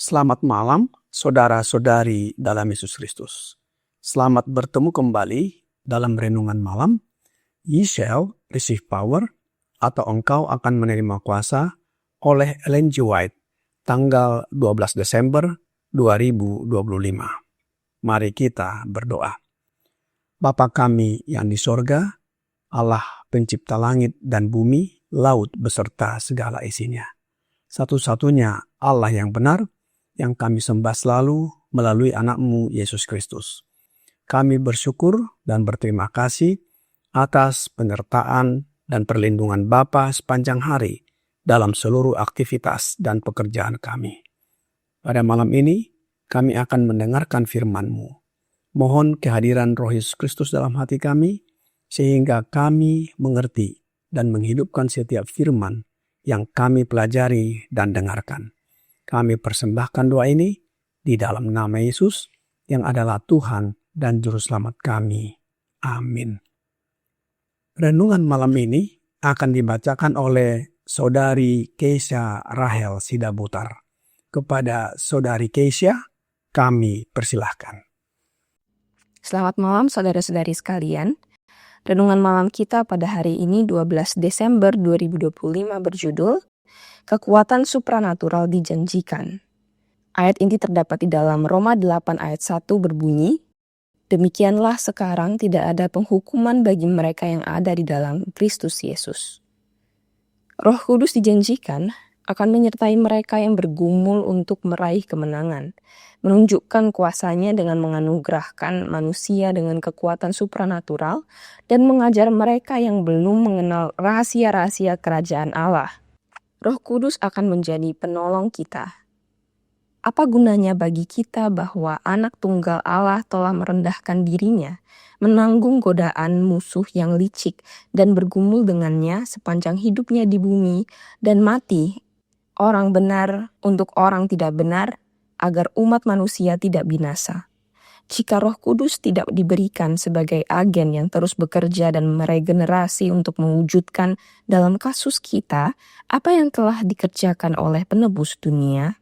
Selamat malam, saudara-saudari dalam Yesus Kristus. Selamat bertemu kembali dalam renungan malam. Ye shall receive power, atau engkau akan menerima kuasa, oleh Ellen G. White, tanggal 12 Desember 2025. Mari kita berdoa. Bapa kami yang di sorga, Allah pencipta langit dan bumi, laut beserta segala isinya. Satu-satunya Allah yang benar, yang kami sembah selalu melalui anak-Mu Yesus Kristus. Kami bersyukur dan berterima kasih atas penyertaan dan perlindungan Bapa sepanjang hari dalam seluruh aktivitas dan pekerjaan kami. Pada malam ini, kami akan mendengarkan firman-Mu. Mohon kehadiran Roh Yesus Kristus dalam hati kami, sehingga kami mengerti dan menghidupkan setiap firman yang kami pelajari dan dengarkan. Kami persembahkan doa ini di dalam nama Yesus yang adalah Tuhan dan Juru Selamat kami. Amin. Renungan malam ini akan dibacakan oleh Saudari Keisha Rahel Sidabutar. Kepada Saudari Keisha, kami persilahkan. Selamat malam saudara-saudari sekalian. Renungan malam kita pada hari ini 12 Desember 2025 berjudul Kekuatan supranatural dijanjikan. Ayat ini terdapat di dalam Roma 8 ayat 1 berbunyi, demikianlah sekarang tidak ada penghukuman bagi mereka yang ada di dalam Kristus Yesus. Roh Kudus dijanjikan akan menyertai mereka yang bergumul untuk meraih kemenangan, menunjukkan kuasanya dengan menganugerahkan manusia dengan kekuatan supranatural dan mengajar mereka yang belum mengenal rahasia-rahasia kerajaan Allah. Roh Kudus akan menjadi penolong kita. Apa gunanya bagi kita bahwa anak tunggal Allah telah merendahkan dirinya, menanggung godaan musuh yang licik dan bergumul dengannya sepanjang hidupnya di bumi dan mati, orang benar untuk orang tidak benar, agar umat manusia tidak binasa. Jika Roh Kudus tidak diberikan sebagai agen yang terus bekerja dan meregenerasi untuk mewujudkan dalam kasus kita apa yang telah dikerjakan oleh penebus dunia,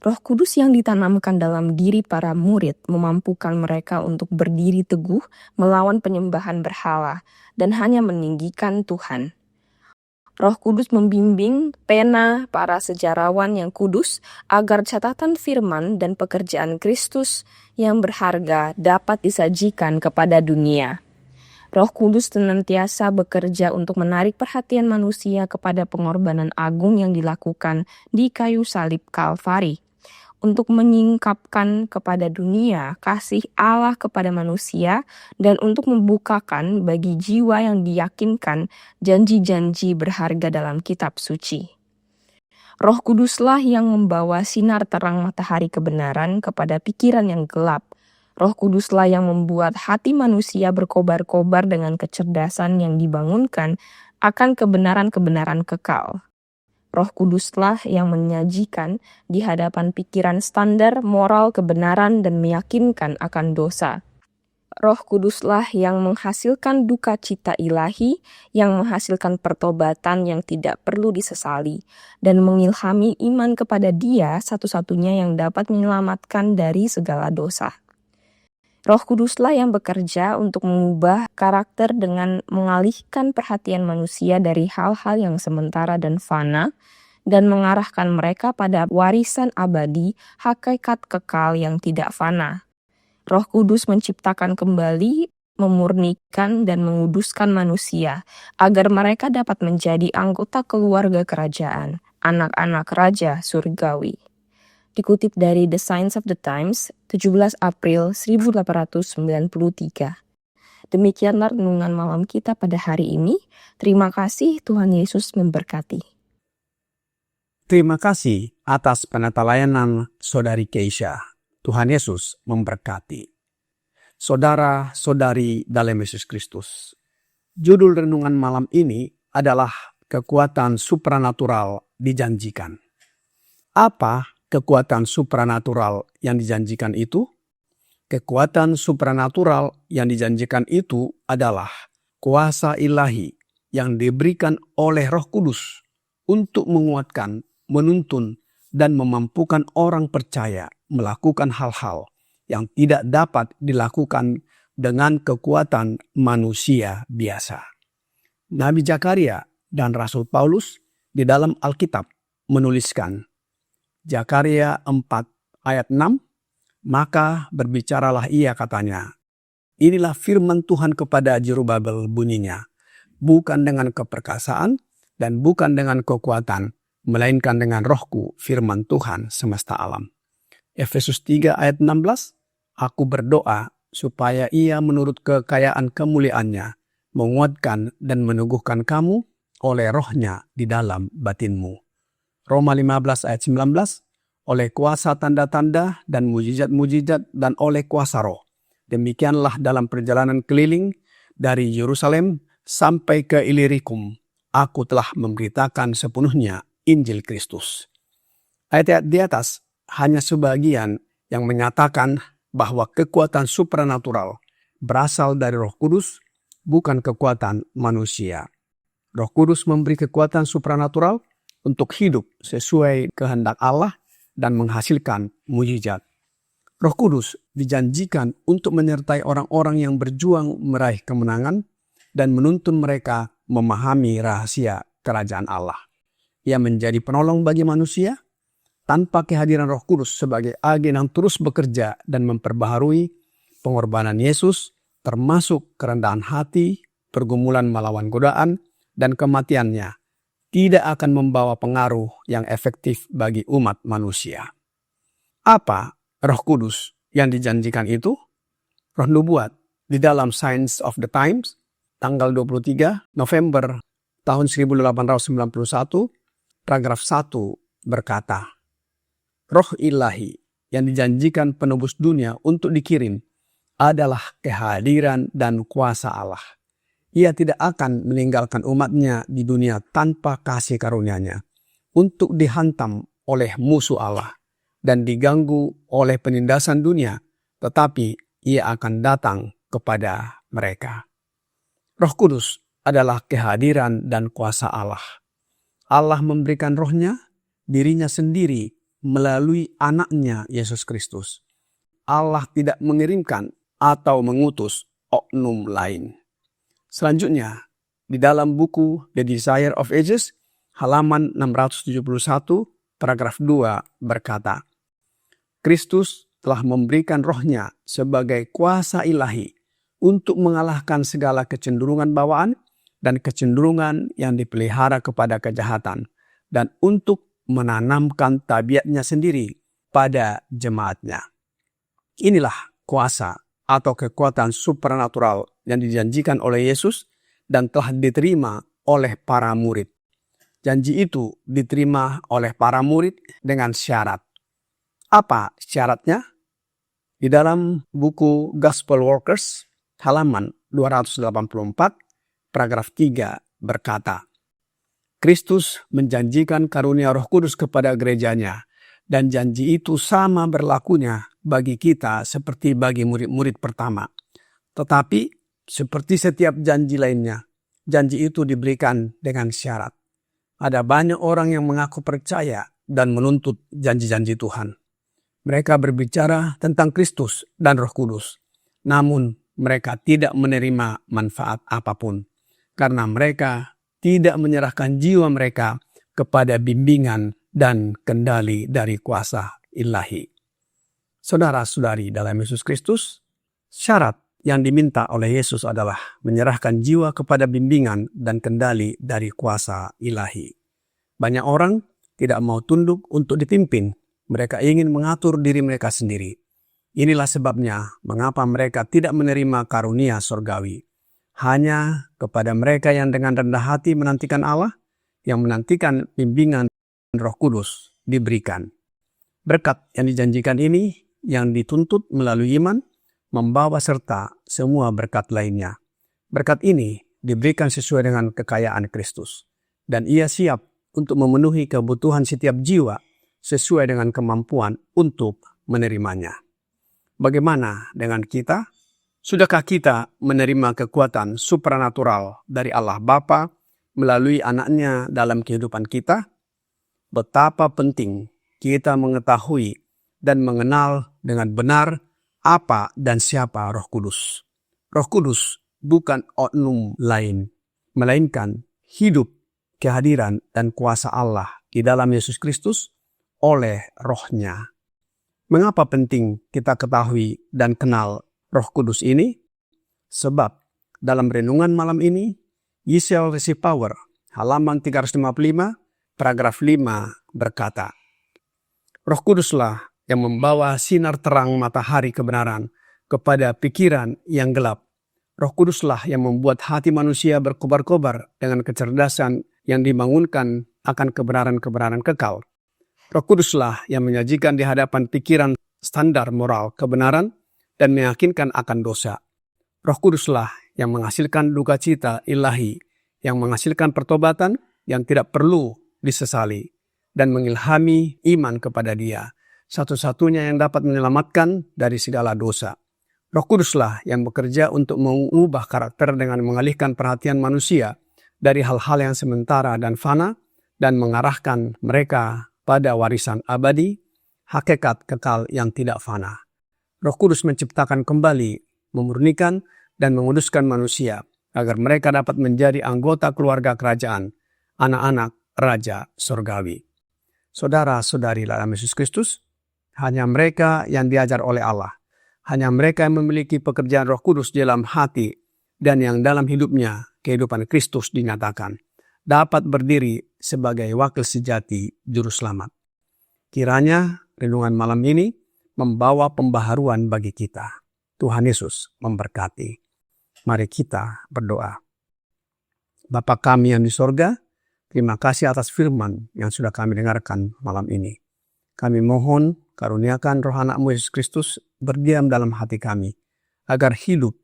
Roh Kudus yang ditanamkan dalam diri para murid memampukan mereka untuk berdiri teguh melawan penyembahan berhala dan hanya meninggikan Tuhan. Roh Kudus membimbing pena para sejarawan yang kudus agar catatan firman dan pekerjaan Kristus yang berharga dapat disajikan kepada dunia. Roh Kudus senantiasa bekerja untuk menarik perhatian manusia kepada pengorbanan agung yang dilakukan di kayu salib Kalvari, untuk menyingkapkan kepada dunia kasih Allah kepada manusia dan untuk membukakan bagi jiwa yang diyakinkan janji-janji berharga dalam kitab suci. Roh Kuduslah yang membawa sinar terang matahari kebenaran kepada pikiran yang gelap. Roh Kuduslah yang membuat hati manusia berkobar-kobar dengan kecerdasan yang dibangunkan akan kebenaran-kebenaran kekal. Roh Kuduslah yang menyajikan di hadapan pikiran standar moral kebenaran dan meyakinkan akan dosa. Roh Kuduslah yang menghasilkan duka cita ilahi, yang menghasilkan pertobatan yang tidak perlu disesali, dan mengilhami iman kepada Dia satu-satunya yang dapat menyelamatkan dari segala dosa. Roh Kuduslah yang bekerja untuk mengubah karakter dengan mengalihkan perhatian manusia dari hal-hal yang sementara dan fana dan mengarahkan mereka pada warisan abadi, hakikat kekal yang tidak fana. Roh Kudus menciptakan kembali, memurnikan dan menguduskan manusia agar mereka dapat menjadi anggota keluarga kerajaan, anak-anak raja surgawi. Dikutip dari The Signs of the Times, 17 April 1893. Demikianlah renungan malam kita pada hari ini. Terima kasih, Tuhan Yesus memberkati. Terima kasih atas penata layanan Saudari Keisha. Tuhan Yesus memberkati. Saudara-saudari dalam Yesus Kristus. Judul renungan malam ini adalah kekuatan supranatural dijanjikan. Apa kekuatan supranatural yang dijanjikan itu? Kekuatan supranatural yang dijanjikan itu adalah kuasa ilahi yang diberikan oleh Roh Kudus untuk menguatkan, menuntun, dan memampukan orang percaya melakukan hal-hal yang tidak dapat dilakukan dengan kekuatan manusia biasa. Nabi Zakaria dan Rasul Paulus di dalam Alkitab menuliskan, Zakaria 4 ayat 6, maka berbicaralah ia katanya, inilah firman Tuhan kepada Zerubabel bunyinya, bukan dengan keperkasaan dan bukan dengan kekuatan, melainkan dengan rohku, firman Tuhan semesta alam. Efesus 3 ayat 16, aku berdoa supaya ia menurut kekayaan kemuliaannya, menguatkan dan meneguhkan kamu oleh rohnya di dalam batinmu. Roma 15 ayat 19, oleh kuasa tanda-tanda dan mujizat-mujizat dan oleh kuasa roh. Demikianlah dalam perjalanan keliling dari Yerusalem sampai ke Ilirikum, aku telah memberitakan sepenuhnya Injil Kristus. Ayat-ayat di atas hanya sebagian yang menyatakan bahwa kekuatan supranatural berasal dari Roh Kudus, bukan kekuatan manusia. Roh Kudus memberi kekuatan supranatural untuk hidup sesuai kehendak Allah dan menghasilkan mujizat. Roh Kudus dijanjikan untuk menyertai orang-orang yang berjuang meraih kemenangan dan menuntun mereka memahami rahasia kerajaan Allah. Ia menjadi penolong bagi manusia. Tanpa kehadiran Roh Kudus sebagai agen yang terus bekerja dan memperbaharui, pengorbanan Yesus termasuk kerendahan hati, pergumulan melawan godaan, dan kematiannya tidak akan membawa pengaruh yang efektif bagi umat manusia. Apa Roh Kudus yang dijanjikan itu? Roh nubuat di dalam Signs of the Times, tanggal 23 November tahun 1891, paragraf 1 berkata, Roh ilahi yang dijanjikan penebus dunia untuk dikirim adalah kehadiran dan kuasa Allah. Ia tidak akan meninggalkan umatnya di dunia tanpa kasih karunia-Nya untuk dihantam oleh musuh Allah dan diganggu oleh penindasan dunia, tetapi ia akan datang kepada mereka. Roh Kudus adalah kehadiran dan kuasa Allah. Allah memberikan rohnya, dirinya sendiri, melalui anaknya Yesus Kristus. Allah tidak mengirimkan atau mengutus oknum lain. Selanjutnya, di dalam buku The Desire of Ages, halaman 671, paragraf 2 berkata, Kristus telah memberikan rohnya sebagai kuasa ilahi untuk mengalahkan segala kecenderungan bawaan dan kecenderungan yang dipelihara kepada kejahatan, dan untuk menanamkan tabiatnya sendiri pada jemaatnya. Inilah kuasa atau kekuatan supranatural yang dijanjikan oleh Yesus dan telah diterima oleh para murid. Janji itu diterima oleh para murid dengan syarat. Apa syaratnya? Di dalam buku Gospel Workers, halaman 284, paragraf 3 berkata, Kristus menjanjikan karunia Roh Kudus kepada gerejanya, dan janji itu sama berlakunya bagi kita seperti bagi murid-murid pertama. Tetapi seperti setiap janji lainnya, janji itu diberikan dengan syarat. Ada banyak orang yang mengaku percaya dan menuntut janji-janji Tuhan. Mereka berbicara tentang Kristus dan Roh Kudus, namun mereka tidak menerima manfaat apapun, karena mereka tidak menyerahkan jiwa mereka kepada bimbingan dan kendali dari kuasa ilahi. Saudara-saudari dalam Yesus Kristus, syarat yang diminta oleh Yesus adalah menyerahkan jiwa kepada bimbingan dan kendali dari kuasa ilahi. Banyak orang tidak mau tunduk untuk dipimpin. Mereka ingin mengatur diri mereka sendiri. Inilah sebabnya mengapa mereka tidak menerima karunia sorgawi. Hanya kepada mereka yang dengan rendah hati menantikan Allah, yang menantikan bimbingan Roh Kudus diberikan. Berkat yang dijanjikan ini yang dituntut melalui iman, membawa serta semua berkat lainnya. Berkat ini diberikan sesuai dengan kekayaan Kristus, dan Ia siap untuk memenuhi kebutuhan setiap jiwa sesuai dengan kemampuan untuk menerimanya. Bagaimana dengan kita? Sudahkah kita menerima kekuatan supranatural dari Allah Bapa melalui anaknya dalam kehidupan kita? Betapa penting kita mengetahui dan mengenal dengan benar apa dan siapa Roh Kudus. Roh Kudus bukan oknum lain, melainkan hidup, kehadiran, dan kuasa Allah di dalam Yesus Kristus oleh Roh-Nya. Mengapa penting kita ketahui dan kenal Roh Kudus ini? Sebab dalam renungan malam ini, Ye shall receive power, halaman 355, paragraf 5 berkata, Roh Kuduslah yang membawa sinar terang matahari kebenaran kepada pikiran yang gelap. Roh Kuduslah yang membuat hati manusia berkobar-kobar dengan kecerdasan yang dibangunkan akan kebenaran-kebenaran kekal. Roh Kuduslah yang menyajikan di hadapan pikiran standar moral kebenaran dan meyakinkan akan dosa. Roh Kuduslah yang menghasilkan duka cita ilahi, yang menghasilkan pertobatan yang tidak perlu disesali, dan mengilhami iman kepada Dia, satu-satunya yang dapat menyelamatkan dari segala dosa. Roh Kuduslah yang bekerja untuk mengubah karakter dengan mengalihkan perhatian manusia dari hal-hal yang sementara dan fana, dan mengarahkan mereka pada warisan abadi, hakikat kekal yang tidak fana. Roh Kudus menciptakan kembali, memurnikan, dan menguduskan manusia, agar mereka dapat menjadi anggota keluarga kerajaan, anak-anak Raja Surgawi. Saudara-saudari dalam Yesus Kristus, hanya mereka yang diajar oleh Allah, hanya mereka yang memiliki pekerjaan Roh Kudus di dalam hati, dan yang dalam hidupnya kehidupan Kristus dinyatakan, dapat berdiri sebagai wakil sejati Juru Selamat. Kiranya renungan malam ini membawa pembaharuan bagi kita. Tuhan Yesus memberkati. Mari kita berdoa. Bapa kami yang di sorga, terima kasih atas firman yang sudah kami dengarkan malam ini. Kami mohon karuniakan roh anak-Mu Yesus Kristus berdiam dalam hati kami, agar hidup,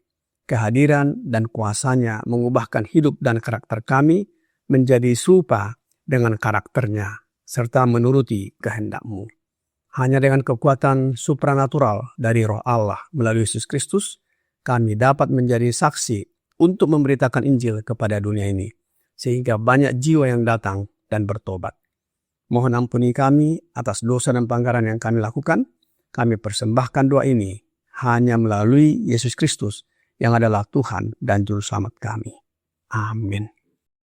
kehadiran, dan kuasanya mengubahkan hidup dan karakter kami menjadi serupa dengan karakternya, serta menuruti kehendak-Mu. Hanya dengan kekuatan supranatural dari roh Allah melalui Yesus Kristus, kami dapat menjadi saksi untuk memberitakan Injil kepada dunia ini, sehingga banyak jiwa yang datang dan bertobat. Mohon ampuni kami atas dosa dan pelanggaran yang kami lakukan. Kami persembahkan doa ini hanya melalui Yesus Kristus yang adalah Tuhan dan Juru Selamat kami. Amin.